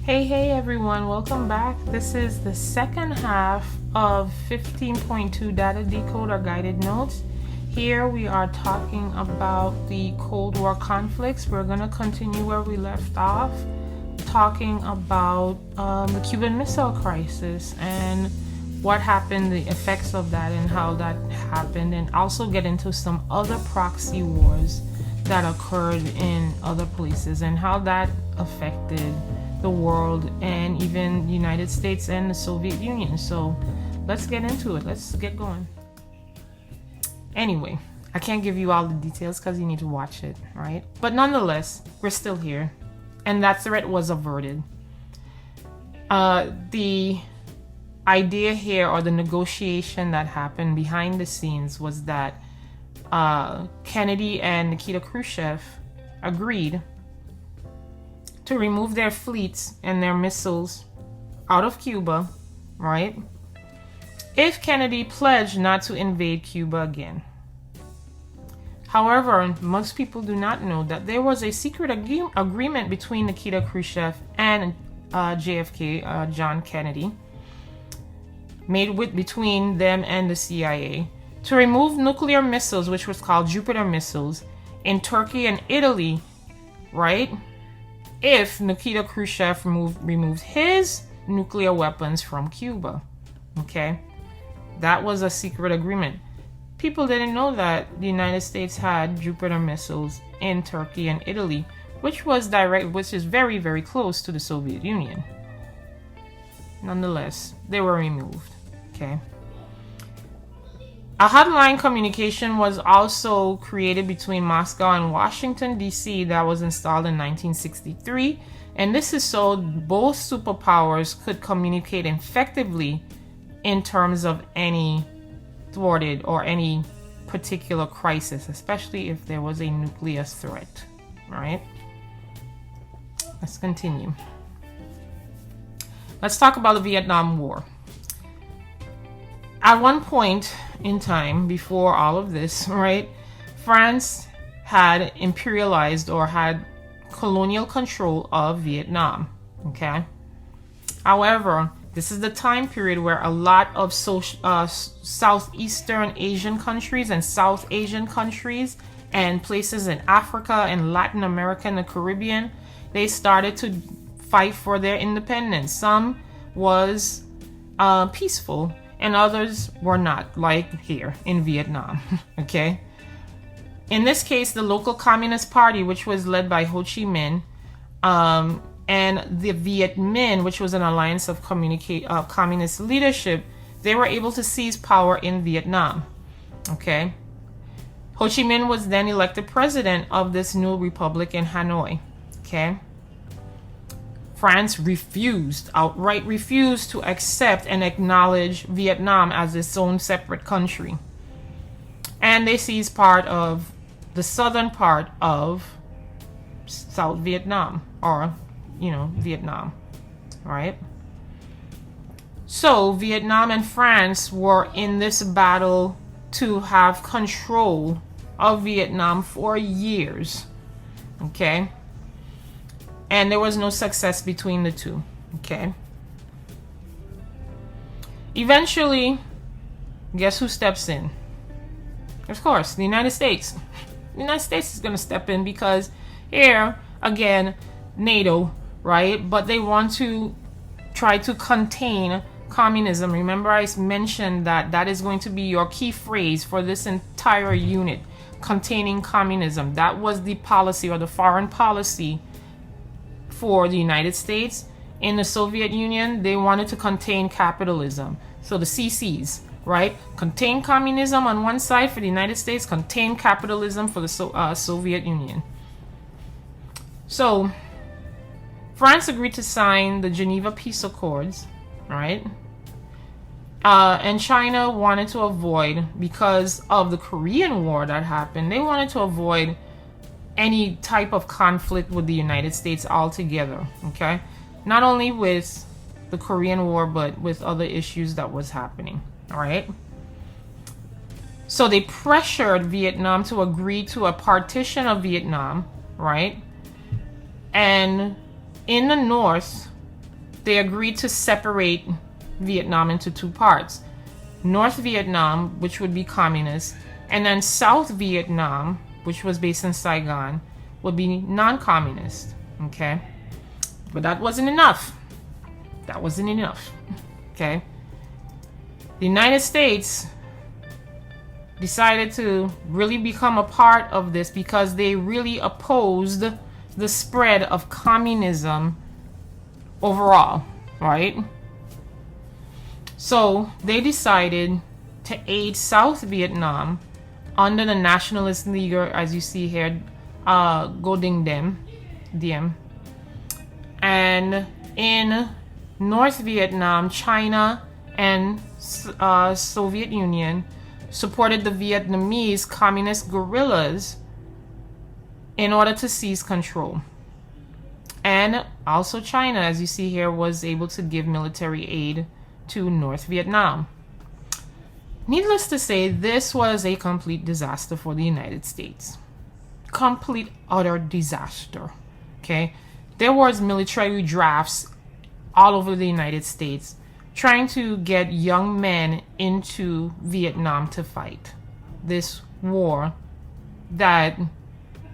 Hey everyone, welcome back. This is the second half of 15.2 Data Decoder Guided Notes. Here we are talking about the Cold War conflicts. We're going to continue where we left off, talking about the Cuban Missile Crisis and what happened, the effects of that and how that happened, and also get into some other proxy wars that occurred in other places and how that affected the world and even the United States and the Soviet Union. So let's get into it. Let's get going. Anyway, I can't give you all the details because you need to watch it, right? But nonetheless, we're still here, and that threat was averted. The idea here, or the negotiation that happened behind the scenes, was that Kennedy and Nikita Khrushchev agreed to remove their fleets and their missiles out of Cuba, right? If Kennedy pledged not to invade Cuba again. However, most people do not know that there was a secret agreement between Nikita Khrushchev and JFK, John Kennedy, made between them and the CIA to remove nuclear missiles, which was called Jupiter missiles, in Turkey and Italy, right? If Nikita Khrushchev removed his nuclear weapons from Cuba. Okay? That was a secret agreement. People didn't know that the United States had Jupiter missiles in Turkey and Italy, which is very, very close to the Soviet Union. Nonetheless, they were removed. Okay? A hotline communication was also created between Moscow and Washington, D.C. that was installed in 1963. And this is so both superpowers could communicate effectively in terms of any thwarted or any particular crisis, especially if there was a nuclear threat, right? Let's continue. Let's talk about the Vietnam War. At one point in time, before all of this, right, France had imperialized or had colonial control of Vietnam, okay? However, this is the time period where a lot of Southeastern Asian countries and South Asian countries and places in Africa and Latin America and the Caribbean, they started to fight for their independence. Some was peaceful, and others were not, like here in Vietnam, okay? In this case, the local Communist Party, which was led by Ho Chi Minh, and the Viet Minh, which was an alliance of communist leadership, they were able to seize power in Vietnam, okay? Ho Chi Minh was then elected president of this new republic in Hanoi, okay? France outright refused to accept and acknowledge Vietnam as its own separate country. And they seized part of the southern part of South Vietnam, or, Vietnam, right? So Vietnam and France were in this battle to have control of Vietnam for years, okay? And there was no success between the two, okay? Eventually, guess who steps in? Of course, the United States. The United States is going to step in because here, again, NATO, right? But they want to try to contain communism. Remember, I mentioned that is going to be your key phrase for this entire unit, containing communism. That was the policy, or the foreign policy, for the United States. In the Soviet Union, they wanted to contain capitalism. So the CCs, right? Contain communism on one side for the United States, contain capitalism for the Soviet Union. So France agreed to sign the Geneva Peace Accords, right? And China wanted to avoid, because of the Korean War that happened, they wanted to avoid any type of conflict with the United States altogether, okay? Not only with the Korean War, but with other issues that was happening, all right? So they pressured Vietnam to agree to a partition of Vietnam, right? And in the north, they agreed to separate Vietnam into two parts. North Vietnam, which would be communist, and then South Vietnam, which was based in Saigon, would be non-communist. Okay? But that wasn't enough. That wasn't enough. Okay? The United States decided to really become a part of this because they really opposed the spread of communism overall, right? So they decided to aid South Vietnam under the nationalist leader, as you see here, Ngo Diem. And in North Vietnam, China and Soviet Union supported the Vietnamese communist guerrillas in order to seize control. And also China, as you see here, was able to give military aid to North Vietnam. Needless to say, this was a complete disaster for the United States. Complete, utter disaster. Okay? There was military drafts all over the United States trying to get young men into Vietnam to fight this war that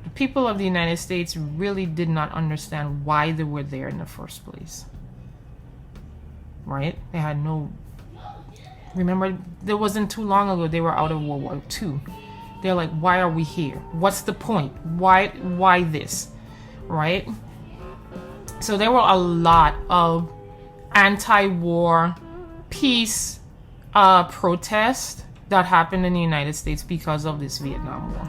the people of the United States really did not understand why they were there in the first place. Right? They had no... Remember, there wasn't too long ago they were out of World War II. They're like, why are we here? What's the point? Why this? Right? So there were a lot of anti-war peace protests that happened in the United States because of this Vietnam War.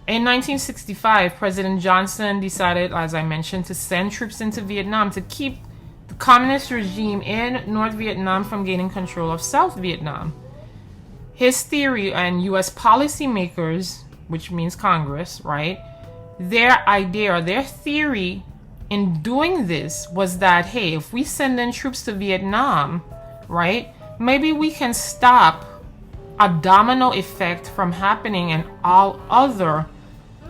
In 1965, President Johnson decided, as I mentioned, to send troops into Vietnam to keep the communist regime in North Vietnam from gaining control of South Vietnam. His theory, and U.S. policymakers, which means Congress, right? Their idea, or their theory in doing this was that, hey, if we send in troops to Vietnam, right, maybe we can stop a domino effect from happening in all other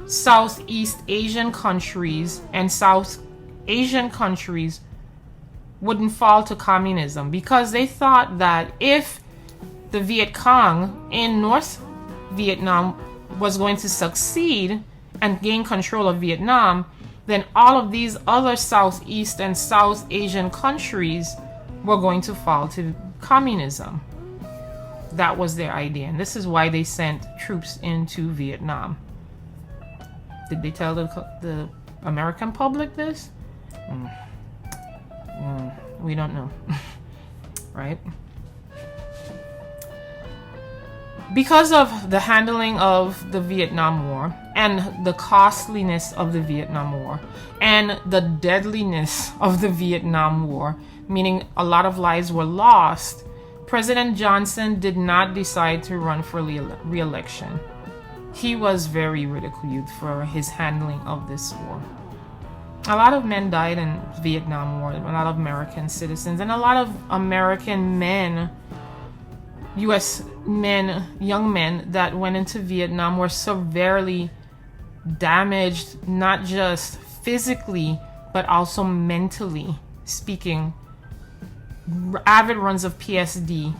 Southeast Asian countries, and South Asian countries wouldn't fall to communism, because they thought that if the Viet Cong in North Vietnam was going to succeed and gain control of Vietnam, then all of these other Southeast and South Asian countries were going to fall to communism. That was their idea, and this is why they sent troops into Vietnam. Did they tell the American public this? We don't know. Right? Because of the handling of the Vietnam War and the costliness of the Vietnam War and the deadliness of the Vietnam War, meaning a lot of lives were lost, President Johnson did not decide to run for re-election. He was very ridiculed for his handling of this war. A lot of men died in Vietnam War, a lot of American citizens, and a lot of American men, U.S. men, young men that went into Vietnam were severely damaged, not just physically, but also mentally speaking. Avid runs of PTSD,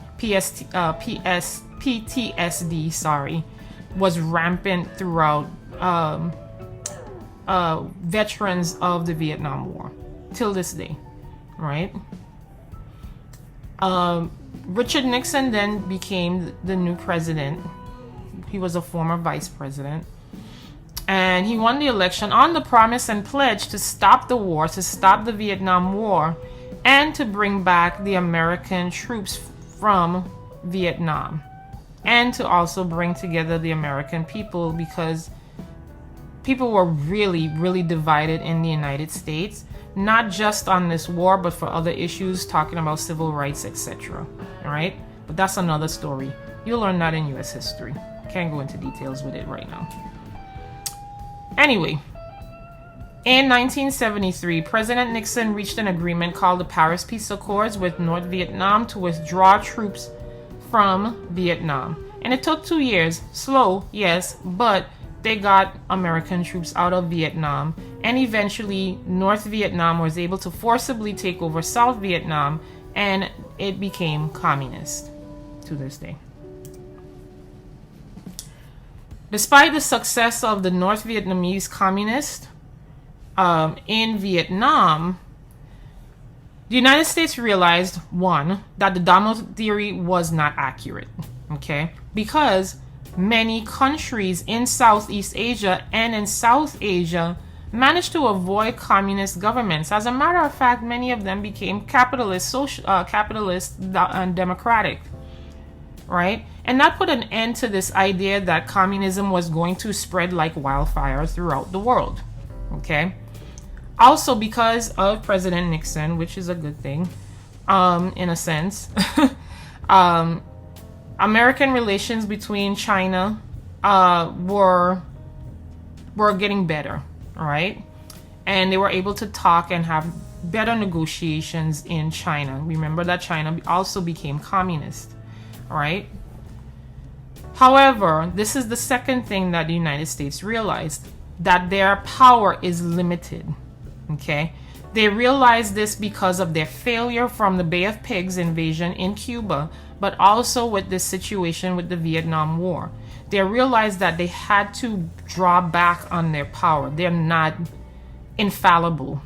was rampant throughout veterans of the Vietnam War till this day, right? Richard Nixon then became the new president. He was a former vice president. And he won the election on the promise and pledge to stop the war, to stop the Vietnam War, and to bring back the American troops from Vietnam. And to also bring together the American people, because people were really, really divided in the United States, not just on this war, but for other issues, talking about civil rights, etc. All right? But that's another story. You'll learn that in U.S. history. Can't go into details with it right now. Anyway, in 1973, President Nixon reached an agreement called the Paris Peace Accords with North Vietnam to withdraw troops from Vietnam. And it took 2 years. Slow, yes, but they got American troops out of Vietnam, and eventually North Vietnam was able to forcibly take over South Vietnam, and it became communist to this day. Despite the success of the North Vietnamese communists in Vietnam, the United States realized, one, that the domino theory was not accurate, okay? Because many countries in Southeast Asia and in South Asia managed to avoid communist governments. As a matter of fact, many of them became capitalist and democratic, right? And that put an end to this idea that communism was going to spread like wildfire throughout the world, okay? Also, because of President Nixon, which is a good thing, in a sense, American relations between China were getting better, all right? And they were able to talk and have better negotiations in China. Remember that China also became communist, all right? However, this is the second thing that the United States realized, that their power is limited. Okay, they realized this because of their failure from the Bay of Pigs invasion in Cuba, but also with this situation with the Vietnam War. They realized that they had to draw back on their power. They're not infallible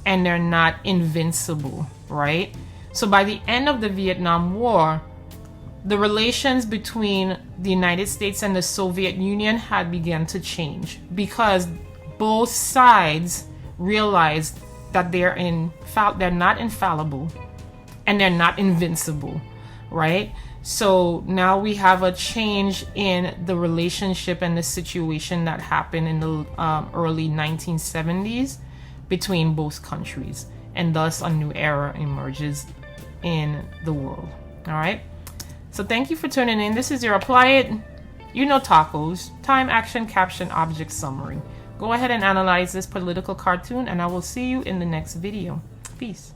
and they're not invincible, right? So by the end of the Vietnam War, the relations between the United States and the Soviet Union had begun to change because both sides realized that they're not infallible and they're not invincible, right? So now we have a change in the relationship and the situation that happened in the early 1970s between both countries, and thus a new era emerges in the world. All right, so thank you for tuning in. This is your Apply It, you know, tacos, time, action, caption, object summary. Go ahead and analyze this political cartoon, and I will see you in the next video. Peace.